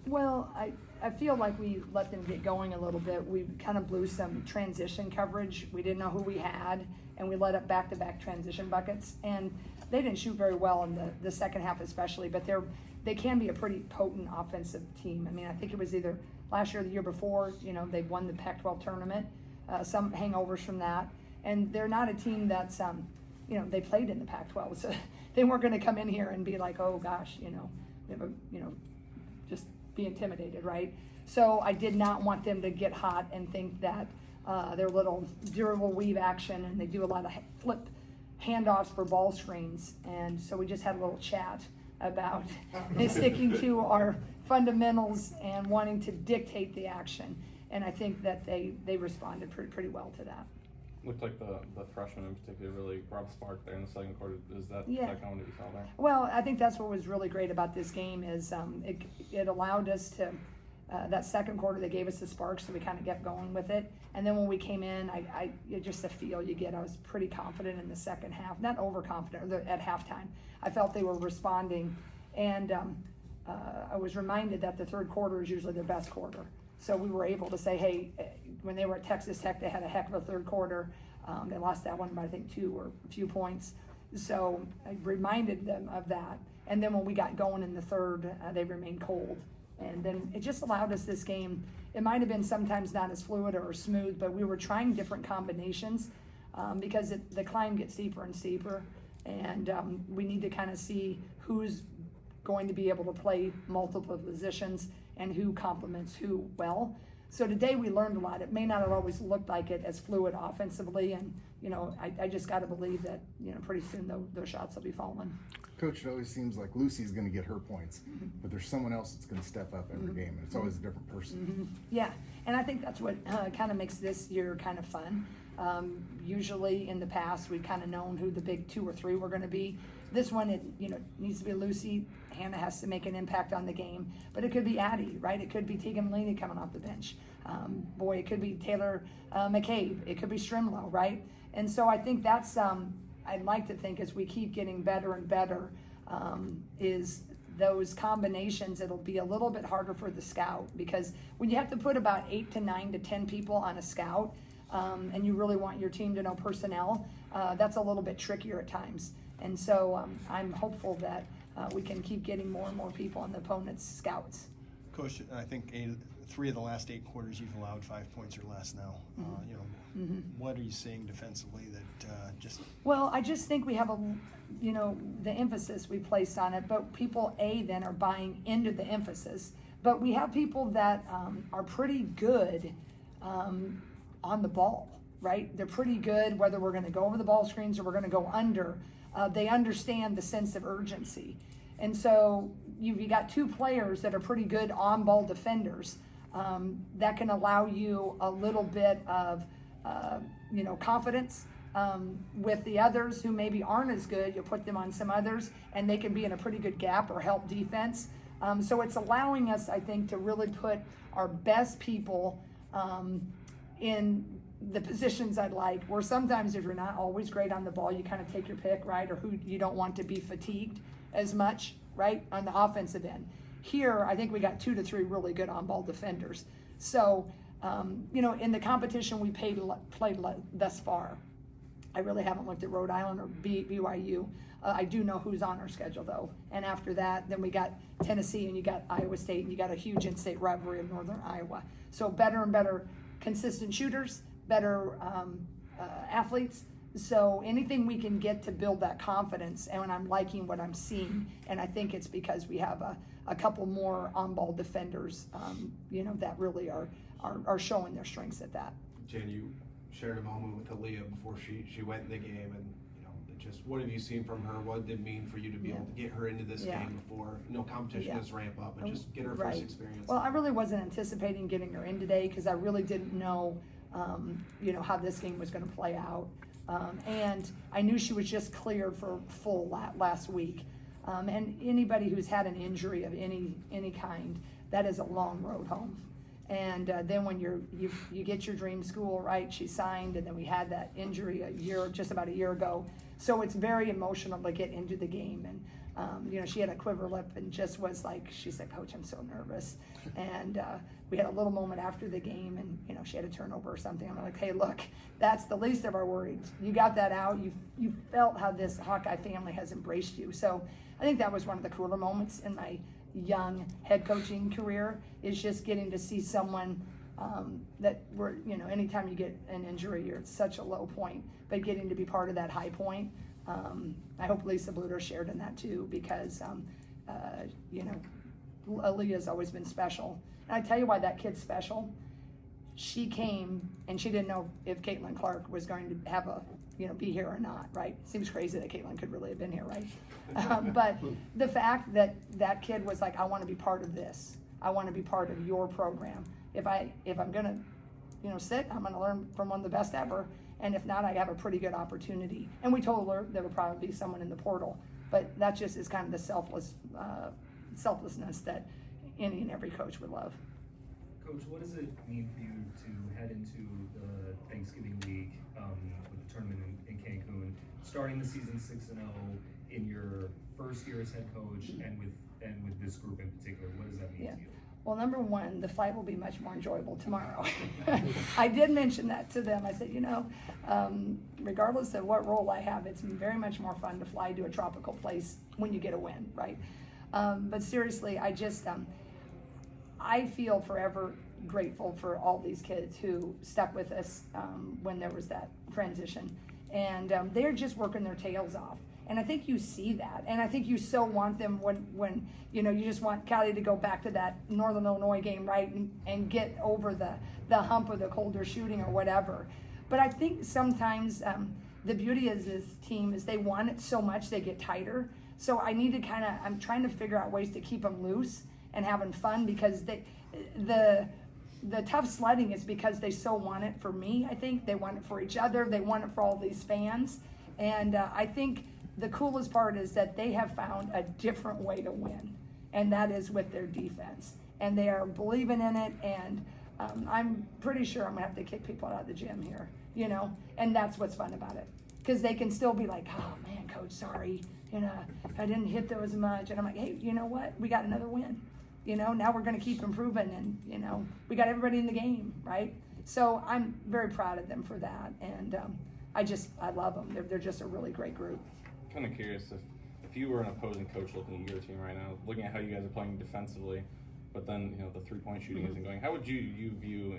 Well, I feel like we let them get going a little bit. We kind of blew some transition coverage. We didn't know who we had, and we let up back-to-back transition buckets. And they didn't shoot very well in the second half especially, but they can be a pretty potent offensive team. I mean, I think it was either last year or the year before, they won the Pac-12 tournament, some hangovers from that. And they're not a team that's, they played in the Pac-12, so they weren't going to come in here and be like, oh gosh, just be intimidated, right? So I did not want them to get hot and think that their little durable weave action, and they do a lot of flip handoffs for ball screens. And so we just had a little chat about sticking to our fundamentals and wanting to dictate the action. And I think that they responded pretty well to that. Looked like the freshman in particular really brought a spark there in the second quarter. Is that kind of what you saw there? Well, I think that's what was really great about this game is it allowed us to, that second quarter they gave us the spark, so we kind of kept going with it. And then when we came in, just the feel you get, I was pretty confident in the second half, not overconfident at halftime. I felt they were responding, and I was reminded that the third quarter is usually their best quarter. So we were able to say, hey, when they were at Texas Tech, they had a heck of a third quarter. They lost that one by, I think, 2 or a few points. So I reminded them of that. And then when we got going in the third, they remained cold. And then it just allowed us this game. It might have been sometimes not as fluid or smooth, but we were trying different combinations because the climb gets steeper and steeper. And we need to kind of see who's going to be able to play multiple positions and who complements who well. So today we learned a lot. It may not have always looked like it as fluid offensively, and I just got to believe that pretty soon those shots will be falling. Coach, it always seems like Lucy's going to get her points, but there's someone else that's going to step up every game, and it's always a different person. Yeah, and I think that's what kind of makes this year kind of fun. Usually in the past we've kind of known who the big 2 or 3 were going to be. This one, it needs to be Lucy. Hannah has to make an impact on the game, but it could be Addie, right? It could be Tegan Malini coming off the bench. It could be Taylor McCabe. It could be Strimlow, right? And so I think that's, I'd like to think as we keep getting better and better, is those combinations, it'll be a little bit harder for the scout, because when you have to put about 8 to 9 to 10 people on a scout, and you really want your team to know personnel, that's a little bit trickier at times. And so I'm hopeful that we can keep getting more and more people on the opponent's scouts. Coach, I think 3 of the last 8 quarters you've allowed 5 points or less now. What are you seeing defensively that just? Well, I just think we have the emphasis we placed on it, but people then are buying into the emphasis. But we have people that are pretty good on the ball, right? They're pretty good whether we're going to go over the ball screens or we're going to go under. They understand the sense of urgency. And so you got 2 players that are pretty good on-ball defenders that can allow you a little bit of, confidence with the others who maybe aren't as good. You'll put them on some others, and they can be in a pretty good gap or help defense. So it's allowing us, I think, to really put our best people in the positions I'd like, where sometimes if you're not always great on the ball, you kind of take your pick, right? Or who you don't want to be fatigued as much, right? On the offensive end. Here, I think we got 2 to 3 really good on-ball defenders. So, in the competition we played thus far, I really haven't looked at Rhode Island or BYU. I do know who's on our schedule though. And after that, then we got Tennessee and you got Iowa State and you got a huge in-state rivalry of Northern Iowa. So better and better consistent shooters, better athletes. So anything we can get to build that confidence, and when I'm liking what I'm seeing, and I think it's because we have a couple more on-ball defenders, that really are showing their strengths at that. Jan, you shared a moment with Aaliyah before she went in the game, and just what have you seen from her? What did it mean for you to be able to get her into this game before competition does ramp up and just get her first experience? Well, I really wasn't anticipating getting her in today because I really didn't know how this game was going to play out. And I knew she was just cleared for full last week. And anybody who's had an injury of any kind, that is a long road home. And then when you get your dream school, right? She signed, and then we had that injury just about a year ago. So it's very emotional to get into the game. She had a quiver lip and just was like, she said, Coach, I'm so nervous. And we had a little moment after the game, and she had a turnover or something. I'm like, hey, look, that's the least of our worries. You got that out. You felt how this Hawkeye family has embraced you. So I think that was one of the cooler moments in my young head coaching career, is just getting to see someone that we're, anytime you get an injury, you're at such a low point, but getting to be part of that high point. I hope Lisa Bluter shared in that too, because, Aaliyah's always been special. And I tell you why that kid's special. She came and she didn't know if Caitlin Clark was going to have be here or not, right? Seems crazy that Caitlin could really have been here, right? But the fact that that kid was like, I want to be part of this. I want to be part of your program. If I'm gonna, sit, I'm gonna learn from one of the best ever. And if not, I have a pretty good opportunity. And we told her there would probably be someone in the portal, but that just is kind of the selflessness that any and every coach would love. Coach, what does it mean for you to head into the Thanksgiving week with the tournament in Cancun, starting the season 6-0 in your first year as head coach, and with this group in particular? What does that mean to you? Well, number one, the flight will be much more enjoyable tomorrow. I did mention that to them. I said, regardless of what role I have, it's very much more fun to fly to a tropical place when you get a win, right? But seriously, I feel forever grateful for all these kids who stuck with us when there was that transition. And they're just working their tails off. And I think you see that. And I think you so want them when you just want Callie to go back to that Northern Illinois game, right? And get over the hump of the colder shooting or whatever. But I think sometimes the beauty of this team is they want it so much they get tighter. So I need to I'm trying to figure out ways to keep them loose and having fun, because the tough sledding is because they so want it for me. I think they want it for each other. They want it for all these fans. And I think the coolest part is that they have found a different way to win, and that is with their defense. And they are believing in it, and I'm pretty sure I'm gonna have to kick people out of the gym here, and that's what's fun about it. Because they can still be like, oh man, Coach, sorry, I didn't hit those much. And I'm like, hey, you know what? We got another win. Now we're gonna keep improving, and we got everybody in the game, right? So I'm very proud of them for that, and I love them. They're just a really great group. Kind of curious if you were an opposing coach looking at your team right now, looking at how you guys are playing defensively, but then the 3-point shooting isn't going. How would you view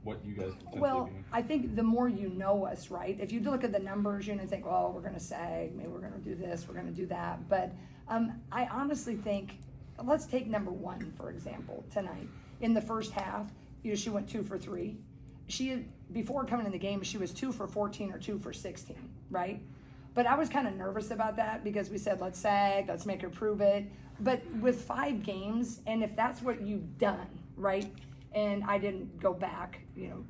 what you guys could potentially Well, be? I think the more you know us, right? If you look at the numbers, think, oh, we're going to sag, maybe we're going to do this, we're going to do that. But I honestly think, let's take number one for example tonight. In the first half, she went 2 for 3. Before coming in the game, she was 2 for 14 or 2 for 16, right? But I was kind of nervous about that, because we said, let's sag, let's make her prove it. But with 5 games, and if that's what you've done, right? And I didn't go back,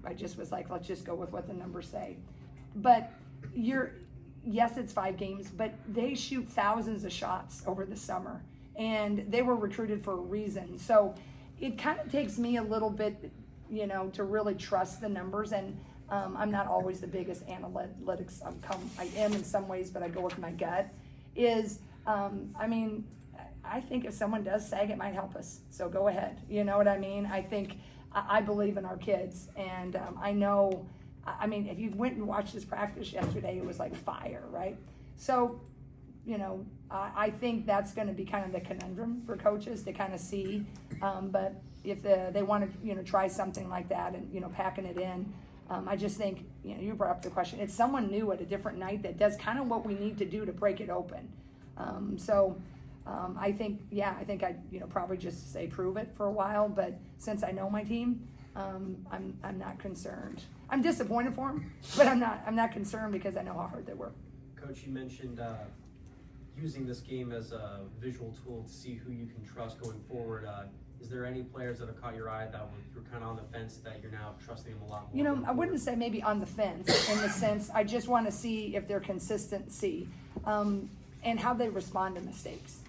I just was like, let's just go with what the numbers say. But yes, it's 5 games, but they shoot thousands of shots over the summer, and they were recruited for a reason. So it kind of takes me a little bit, to really trust the numbers. And I'm not always the biggest analytics. I am in some ways, but I go with my gut. I think if someone does sag, it might help us. So go ahead. You know what I mean? I believe in our kids, and I know. If you went and watched this practice yesterday, it was like fire, right? So, I think that's going to be kind of the conundrum for coaches to kind of see. But if they want to, try something like that and packing it in. I just think, you brought up the question. It's someone new at a different night that does kind of what we need to do to break it open. I think I'd probably just say prove it for a while. But since I know my team, I'm not concerned. I'm disappointed for them, but I'm not concerned, because I know how hard they work. Coach, you mentioned using this game as a visual tool to see who you can trust going forward. Is there any players that have caught your eye that you're kind of on the fence that you're now trusting them a lot more? I wouldn't say maybe on the fence in the sense, I just want to see if their consistency and how they respond to mistakes.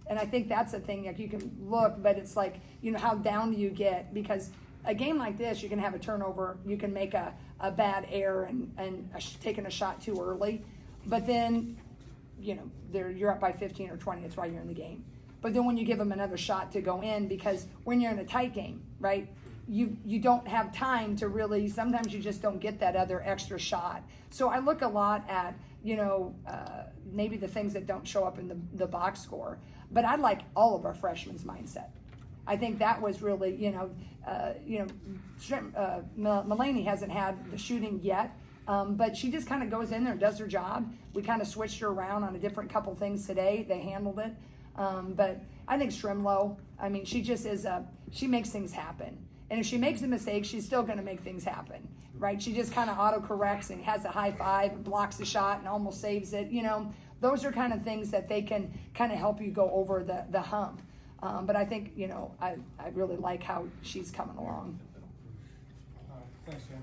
And I think that's a thing, like you can look, but it's like, how down do you get? Because a game like this, you can have a turnover, you can make a bad error and taking a shot too early. But then you're up by 15 or 20, that's why you're in the game. But then when you give them another shot to go in, because when you're in a tight game, right, you don't have time to really, sometimes you just don't get that other extra shot. So I look a lot at, maybe the things that don't show up in the box score, but I like all of our freshmen's mindset. I think that was really, Mulaney hasn't had the shooting yet, but she just kind of goes in there and does her job. We kind of switched her around on a different couple things today. They handled it. But I think Shrimlow, I mean, she just is she makes things happen. And if she makes a mistake, she's still going to make things happen, right? She just kind of auto-corrects and has a high five and blocks the shot and almost saves it. Those are kind of things that they can kind of help you go over the hump. But I think, I really like how she's coming along. Thanks, Jan.